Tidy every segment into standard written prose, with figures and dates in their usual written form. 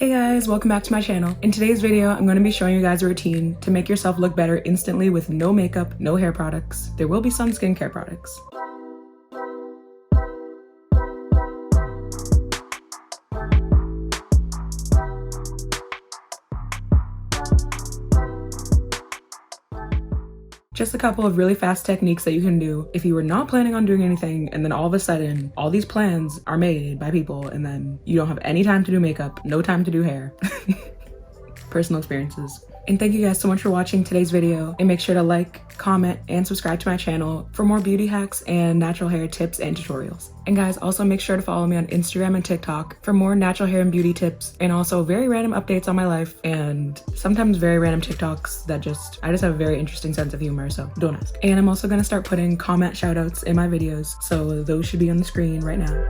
Hey guys, welcome back to my channel. In today's video, I'm going to be showing you guys a routine to make yourself look better instantly with no makeup, no hair products. There will be some skincare products. Just a couple of really fast techniques that you can do if you were not planning on doing anything and then all of a sudden all these plans are made by people and then you don't have any time to do makeup, no time to do hair. Personal experiences. And thank you guys so much for watching today's video, and make sure to like, comment, and subscribe to my channel for more beauty hacks and natural hair tips and tutorials. And guys, also make sure to follow me on Instagram and TikTok for more natural hair and beauty tips, and also very random updates on my life and sometimes very random TikToks that I just have a very interesting sense of humor, so don't ask. And I'm also gonna start putting comment shoutouts in my videos, so those should be on the screen right now.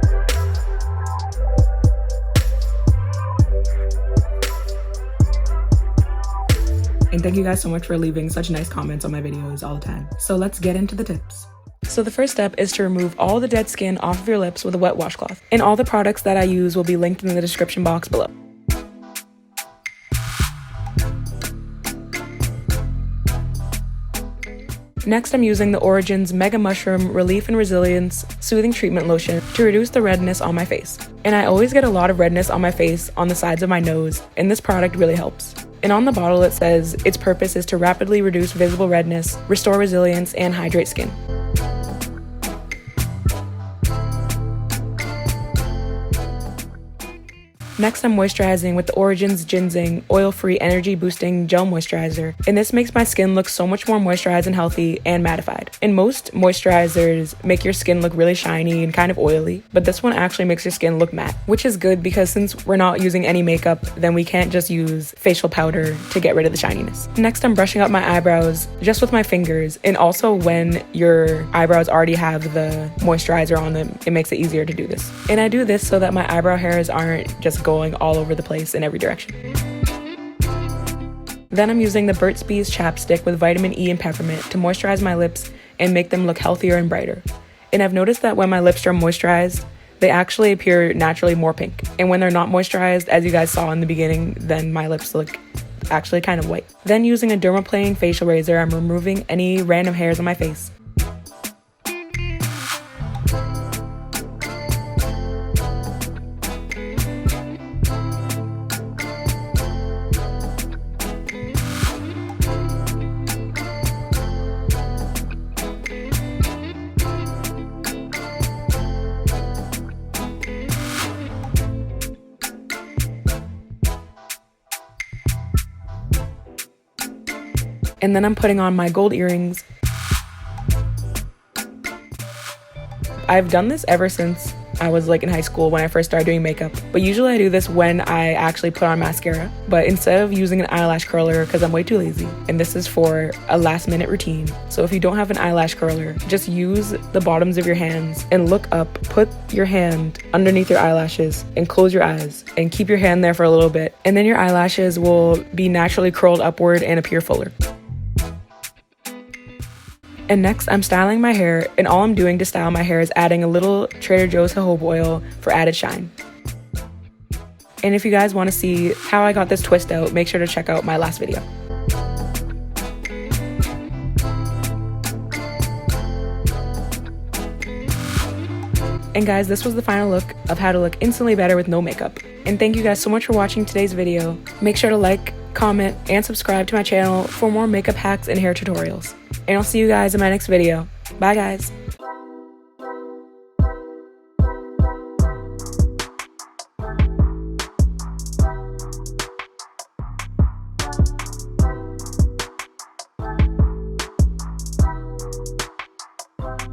And thank you guys so much for leaving such nice comments on my videos all the time. So let's get into the tips. So the first step is to remove all the dead skin off of your lips with a wet washcloth. And all the products that I use will be linked in the description box below. Next, I'm using the Origin's Mega Mushroom Relief and Resilience Soothing Treatment Lotion to reduce the redness on my face. And I always get a lot of redness on my face on the sides of my nose, and this product really helps. And on the bottle it says its purpose is to rapidly reduce visible redness, restore resilience, and hydrate skin. Next, I'm moisturizing with the Origin's Ginseng Oil-Free Energy Boosting Gel Moisturizer, and this makes my skin look so much more moisturized and healthy and mattified. And most moisturizers make your skin look really shiny and kind of oily, but this one actually makes your skin look matte, which is good because since we're not using any makeup, then we can't just use facial powder to get rid of the shininess. Next, I'm brushing up my eyebrows just with my fingers, and also when your eyebrows already have the moisturizer on them, it makes it easier to do this. And I do this so that my eyebrow hairs aren't just going all over the place in every direction. Then I'm using the Burt's Bees chapstick with vitamin E and peppermint to moisturize my lips and make them look healthier and brighter. And I've noticed that when my lips are moisturized, they actually appear naturally more pink. And when they're not moisturized, as you guys saw in the beginning, then my lips look actually kind of white. Then using a Dermaplane facial razor, I'm removing any random hairs on my face. And then I'm putting on my gold earrings. I've done this ever since I was in high school when I first started doing makeup, but usually I do this when I actually put on mascara. But instead of using an eyelash curler, because I'm way too lazy, and this is for a last minute routine. So if you don't have an eyelash curler, just use the bottoms of your hands and look up, put your hand underneath your eyelashes and close your eyes and keep your hand there for a little bit. And then your eyelashes will be naturally curled upward and appear fuller. And next, I'm styling my hair, and all I'm doing to style my hair is adding a little Trader Joe's jojoba oil for added shine. And if you guys want to see how I got this twist out, make sure to check out my last video. And guys, this was the final look of how to look instantly better with no makeup. And thank you guys so much for watching today's video. Make sure to like, comment, and subscribe to my channel for more makeup hacks and hair tutorials. And I'll see you guys in my next video. Bye guys!